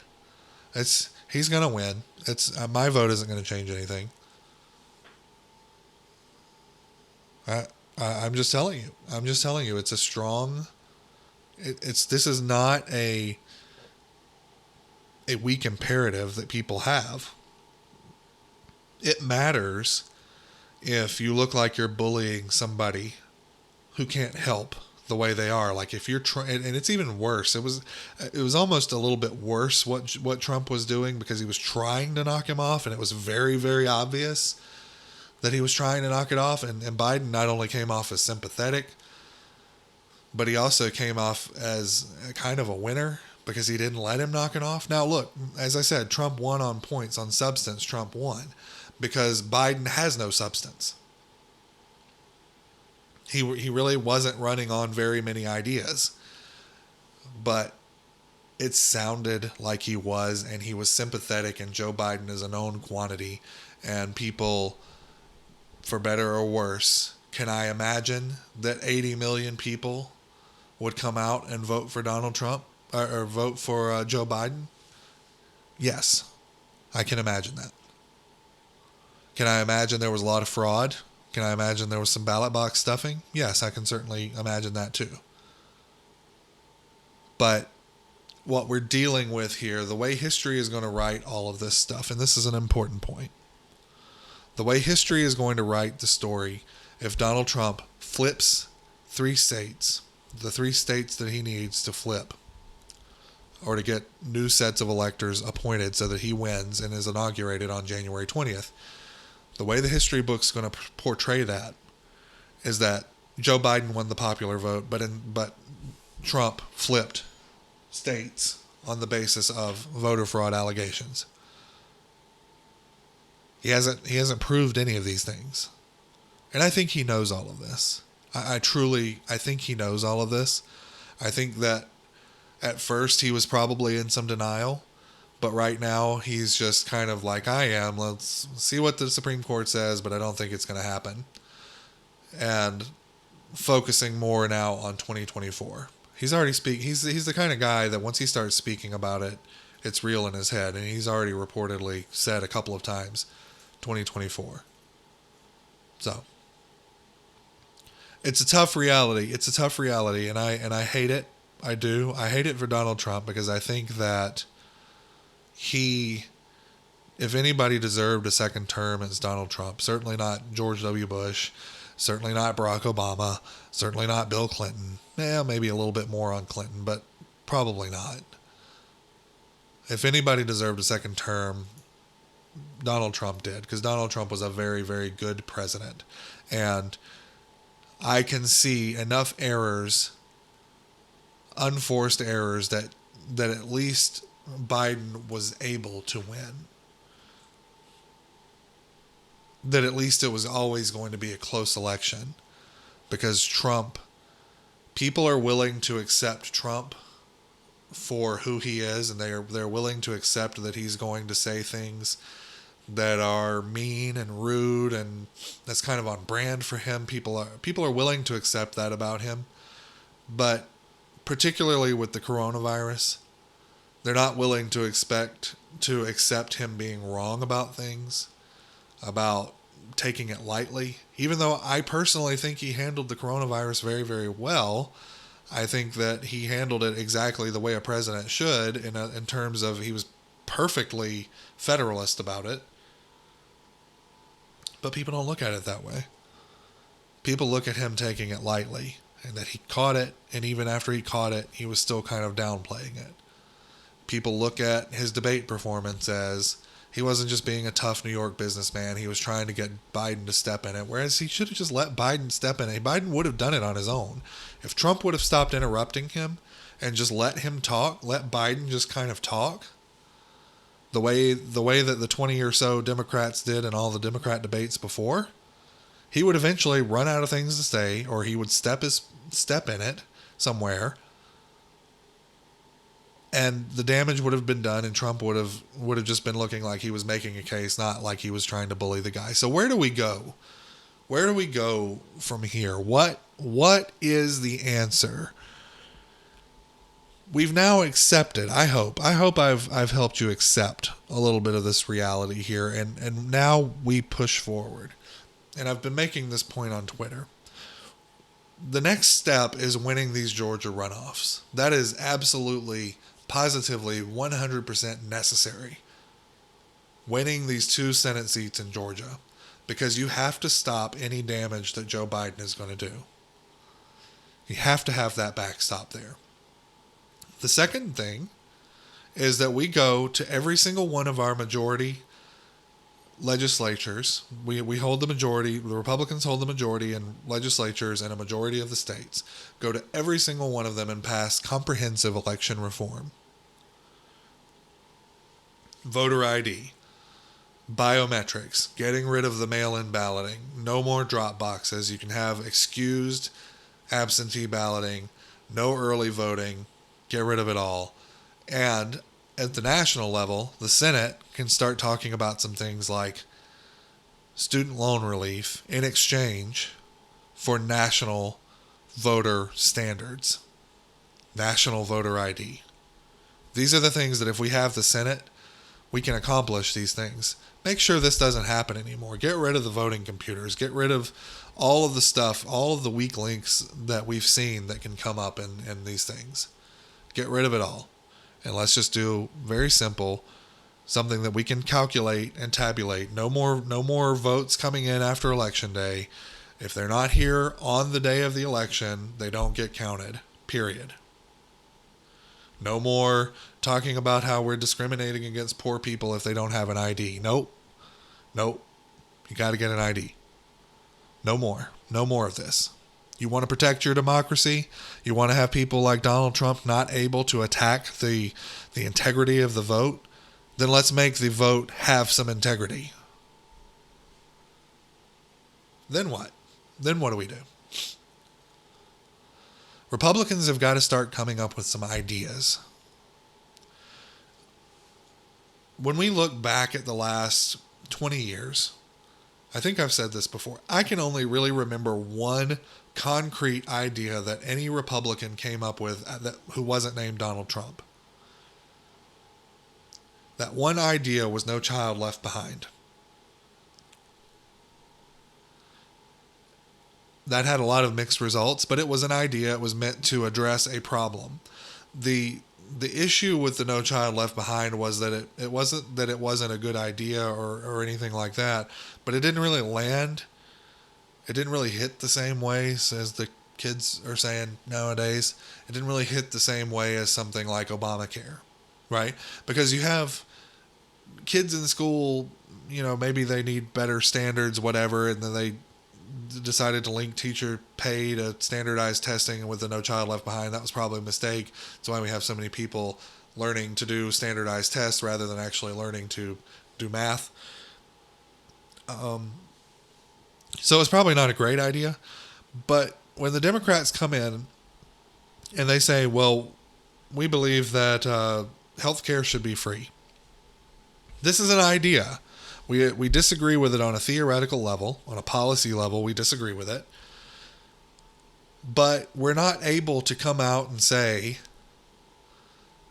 he's going to win. My vote isn't going to change anything. I'm just telling you. It's a strong. This is not a weak imperative that people have. It matters if you look like you're bullying somebody who can't help the way they are. Like if you're trying, and it's even worse. It was almost a little bit worse what Trump was doing, because he was trying to knock him off, and it was very, very obvious that he was trying to knock it off. And Biden not only came off as sympathetic, but he also came off as a kind of a winner because he didn't let him knock it off. Now look, as I said, Trump won on points. On substance, Trump won because Biden has no substance. He really wasn't running on very many ideas, but it sounded like he was, and he was sympathetic, and Joe Biden is a known quantity, and people, for better or worse, can I imagine that 80 million people would come out and vote for Donald Trump or vote for Joe Biden? Yes, I can imagine that. Can I imagine there was a lot of fraud? Can I imagine there was some ballot box stuffing? Yes, I can certainly imagine that too. But what we're dealing with here, the way history is going to write all of this stuff, and this is an important point. The way history is going to write the story, if Donald Trump flips 3 states, the 3 states that he needs to flip, or to get new sets of electors appointed so that he wins and is inaugurated on January 20th, the way the history book's going to portray that is that Joe Biden won the popular vote, but Trump flipped states on the basis of voter fraud allegations. He hasn't proved any of these things, and I think he knows all of this. I think he knows all of this. I think that at first he was probably in some denial. But right now, he's just kind of like I am. Let's see what the Supreme Court says, but I don't think it's going to happen. And focusing more now on 2024. He's already He's the kind of guy that once he starts speaking about it, it's real in his head. And he's already reportedly said a couple of times, 2024. So it's a tough reality. And I hate it. I do. I hate it for Donald Trump because I think that if anybody deserved a second term, it's Donald Trump. Certainly not George W. Bush. Certainly not Barack Obama. Certainly not Bill Clinton. Maybe a little bit more on Clinton, but probably not. If anybody deserved a second term, Donald Trump did, because Donald Trump was a very, very good president. And I can see enough errors, unforced errors, that at least Biden was able to win. That at least it was always going to be a close election, because people are willing to accept Trump for who he is, and they're willing to accept that he's going to say things that are mean and rude, and that's kind of on brand for him. People are willing to accept that about him, but particularly with the coronavirus, they're not willing to accept him being wrong about things, about taking it lightly. Even though I personally think he handled the coronavirus very, very well, I think that he handled it exactly the way a president should in terms of he was perfectly federalist about it. But people don't look at it that way. People look at him taking it lightly, and that he caught it, and even after he caught it, he was still kind of downplaying it. People look at his debate performance as he wasn't just being a tough New York businessman. He was trying to get Biden to step in it, whereas he should have just let Biden step in it. Biden would have done it on his own. If Trump would have stopped interrupting him and just let him talk, let Biden just kind of talk, the way that the 20 or so Democrats did in all the Democrat debates before, he would eventually run out of things to say, or he would step in it somewhere, and the damage would have been done, and Trump would have just been looking like he was making a case, not like he was trying to bully the guy. So where do we go? Where do we go from here? What What is the answer? We've now accepted, I hope I've helped you accept a little bit of this reality here, and now we push forward. And I've been making this point on Twitter. The next step is winning these Georgia runoffs. That is absolutely, positively, 100% necessary. Winning these 2 Senate seats in Georgia, because you have to stop any damage that Joe Biden is going to do. You have to have that backstop there. The second thing is that we go to every single one of our majority legislatures. We hold the majority. The Republicans hold the majority in legislatures in a majority of the states. Go to every single one of them and pass comprehensive election reform. Voter ID. Biometrics. Getting rid of the mail-in balloting. No more drop boxes. You can have excused absentee balloting. No early voting. Get rid of it all. And at the national level, the Senate can start talking about some things like student loan relief in exchange for national voter standards, national voter ID. These are the things that if we have the Senate, we can accomplish these things. Make sure this doesn't happen anymore. Get rid of the voting computers. Get rid of all of the stuff, all of the weak links that we've seen that can come up in these things. Get rid of it all. And let's just do very simple, something that we can calculate and tabulate. No more votes coming in after Election Day. If they're not here on the day of the election, they don't get counted. Period. No more talking about how we're discriminating against poor people if they don't have an ID. Nope. You got to get an ID. No more of this. You want to protect your democracy? You want to have people like Donald Trump not able to attack the integrity of the vote? Then let's make the vote have some integrity. Then what? Then what do we do? Republicans have got to start coming up with some ideas. When we look back at the last 20 years, I think I've said this before, I can only really remember one concrete idea that any Republican came up with who wasn't named Donald Trump. That one idea was No Child Left Behind. That had a lot of mixed results, but it was an idea. It was meant to address a problem. The issue with the No Child Left Behind was that it wasn't a good idea or anything like that, but it didn't really land. It didn't really hit the same way as the kids are saying nowadays. It didn't really hit the same way as something like Obamacare, right? Because you have kids in school, maybe they need better standards, whatever, and then they decided to link teacher pay to standardized testing with the No Child Left Behind. That was probably a mistake. That's why we have so many people learning to do standardized tests rather than actually learning to do math. So it's probably not a great idea. But when the Democrats come in and they say, well, we believe that healthcare should be free. This is an idea. We disagree with it on a theoretical level, on a policy level, we disagree with it. But we're not able to come out and say,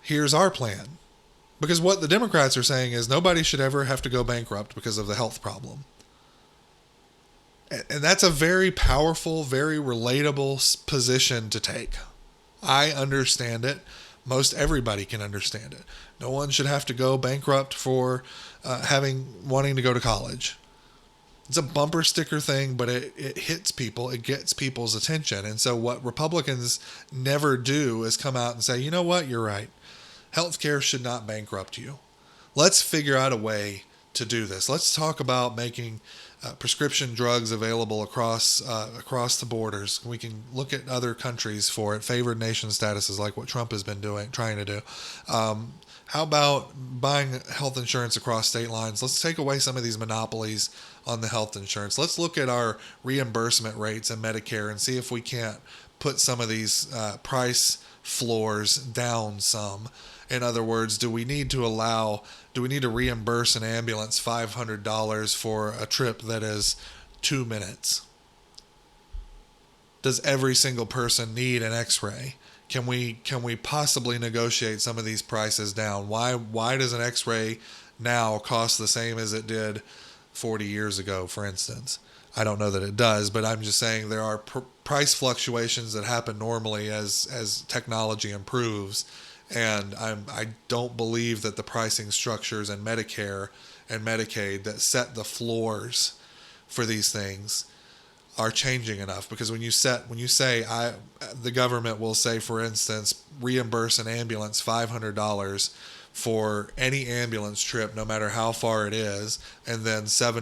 here's our plan. Because what the Democrats are saying is nobody should ever have to go bankrupt because of the health problem. And that's a very powerful, very relatable position to take. I understand it. Most everybody can understand it. No one should have to go bankrupt for wanting to go to college. It's a bumper sticker thing, but it hits people. It gets people's attention. And so what Republicans never do is come out and say, you know what, you're right. Healthcare should not bankrupt you. Let's figure out a way to do this. Let's talk about making prescription drugs available across the borders. We can look at other countries for it. Favored nation statuses like what Trump has been trying to do. How about buying health insurance across state lines? Let's take away some of these monopolies on the health insurance. Let's look at our reimbursement rates in Medicare and see if we can't put some of these price floors down some. In other words, do we need to reimburse an ambulance $500 for a trip that is 2 minutes? Does every single person need an X-ray? Can we possibly negotiate some of these prices down? Why does an X-ray now cost the same as it did 40 years ago, for instance? I don't know that it does, but I'm just saying there are price fluctuations that happen normally as technology improves, and I don't believe that the pricing structures in Medicare and Medicaid that set the floors for these things are changing enough. Because when you say the government will say, for instance, reimburse an ambulance $500 for any ambulance trip, no matter how far it is, and then $7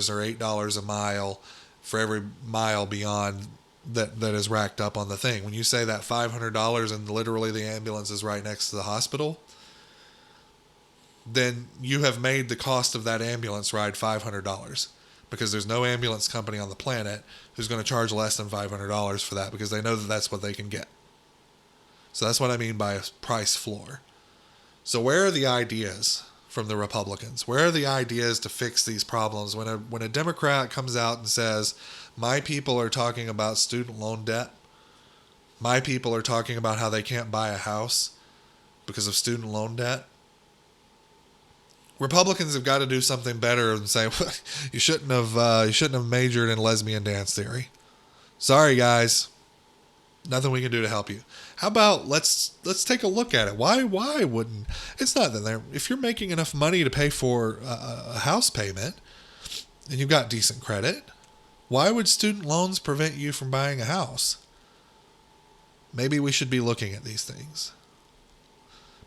or $8 a mile for every mile beyond that is racked up on the thing. When you say that $500 and literally the ambulance is right next to the hospital, then you have made the cost of that ambulance ride $500, because there's no ambulance company on the planet who's going to charge less than $500 for that, because they know that that's what they can get. So that's what I mean by a price floor. So where are the ideas from the Republicans? Where are the ideas to fix these problems? When a Democrat comes out and says, my people are talking about student loan debt, my people are talking about how they can't buy a house because of student loan debt, Republicans have got to do something better than say, well, you shouldn't have majored in lesbian dance theory. Sorry, guys. Nothing we can do to help you. How about let's take a look at it. Why wouldn't... It's not that if you're making enough money to pay for a house payment and you've got decent credit, why would student loans prevent you from buying a house? Maybe we should be looking at these things.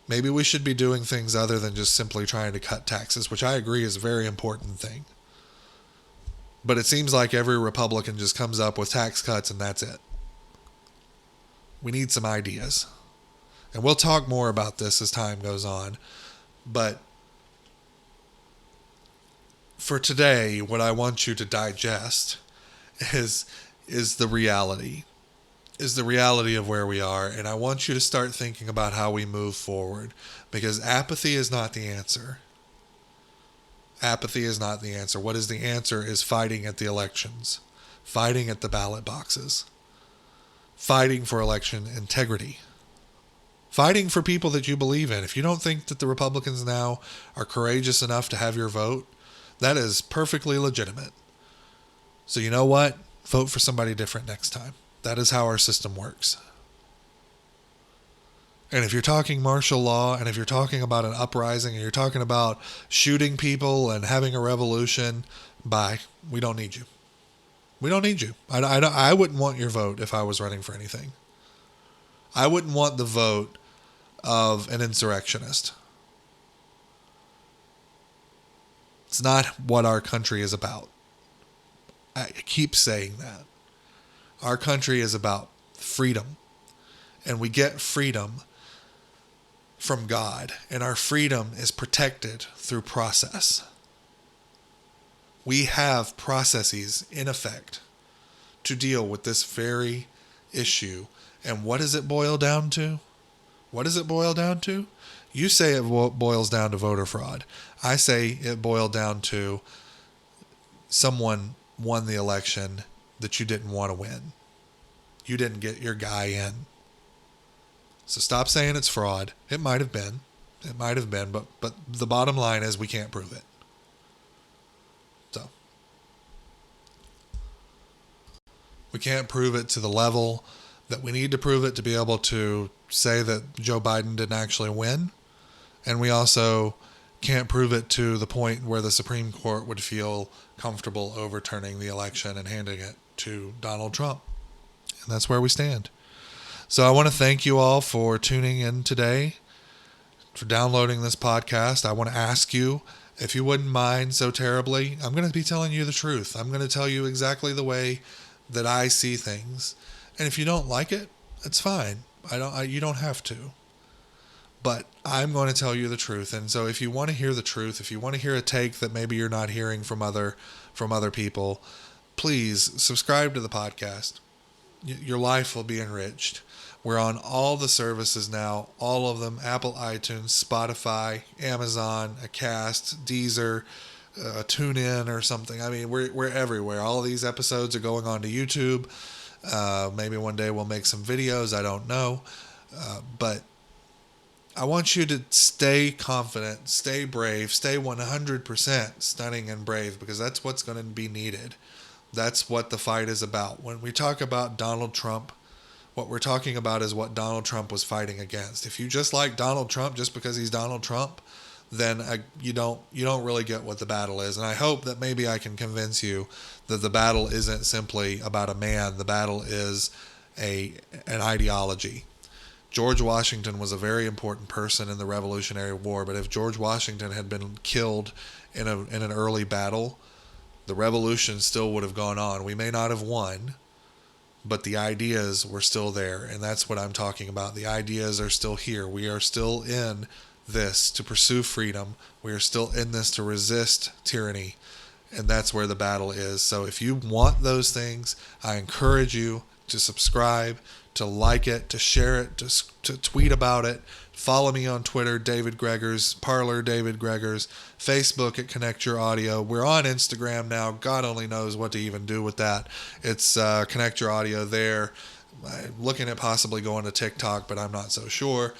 Maybe we should be doing things other than just simply trying to cut taxes, which I agree is a very important thing. But it seems like every Republican just comes up with tax cuts and that's it. We need some ideas. And we'll talk more about this as time goes on. But for today, what I want you to digest is the reality. Is the reality of where we are, and I want you to start thinking about how we move forward, because apathy is not the answer. Apathy is not the answer. What is the answer is fighting at the elections, fighting at the ballot boxes, fighting for election integrity, fighting for people that you believe in. If you don't think that the Republicans now are courageous enough to have your vote, that is perfectly legitimate. So you know what? Vote for somebody different next time. That is how our system works. And if you're talking martial law, and if you're talking about an uprising, and you're talking about shooting people and having a revolution, we don't need you. We don't need you. I wouldn't want your vote if I was running for anything. I wouldn't want the vote of an insurrectionist. It's not what our country is about. I keep saying that. Our country is about freedom, and we get freedom from God, and our freedom is protected through process. We have processes in effect to deal with this very issue. And what does it boil down to? What does it boil down to? You say it boils down to voter fraud. I say it boiled down to someone won the election that you didn't want to win. You didn't get your guy in. So stop saying it's fraud. It might have been. But the bottom line is we can't prove it. So we can't prove it to the level that we need to prove it to be able to say that Joe Biden didn't actually win. And we also can't prove it to the point where the Supreme Court would feel comfortable overturning the election and handing it to Donald Trump. And that's where we stand. So I want to thank you all for tuning in today, for downloading this podcast. I want to ask you, if you wouldn't mind so terribly, I'm going to be telling you the truth. I'm going to tell you exactly the way that I see things. And if you don't like it, it's fine. You don't have to. But I'm going to tell you the truth. And so if you want to hear the truth, if you want to hear a take that maybe you're not hearing from other people, please subscribe to the podcast. Your life will be enriched. We're on all the services now, all of them: Apple, iTunes, Spotify, Amazon, Acast, Deezer, TuneIn or something. I mean, we're everywhere. All of these episodes are going on to YouTube. Maybe one day we'll make some videos. I don't know. But I want you to stay confident, stay brave, stay 100% stunning and brave, because that's what's going to be needed. That's what the fight is about. When we talk about Donald Trump, what we're talking about is what Donald Trump was fighting against. If you just like Donald Trump just because he's Donald Trump, then you don't really get what the battle is. And I hope that maybe I can convince you that the battle isn't simply about a man. The battle is an ideology. George Washington was a very important person in the Revolutionary War, but if George Washington had been killed in an early battle, the revolution still would have gone on. We may not have won, but the ideas were still there, and that's what I'm talking about. The ideas are still here. We are still in this to pursue freedom. We are still in this to resist tyranny, and that's where the battle is. So if you want those things, I encourage you to subscribe, to like it, to share it, to tweet about it. Follow me on Twitter, David Gregors, Parler, David Gregors, Facebook at Connect Your Audio. We're on Instagram now. God only knows what to even do with that. It's Connect Your Audio there. I'm looking at possibly going to TikTok, but I'm not so sure.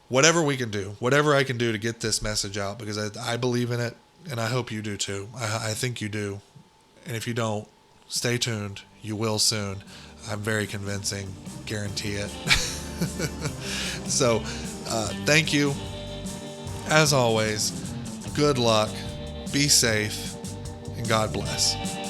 Whatever we can do, whatever I can do to get this message out, because I believe in it, and I hope you do too. I think you do. And if you don't, stay tuned. You will soon. I'm very convincing. Guarantee it. So, thank you. As always, good luck, be safe, and God bless.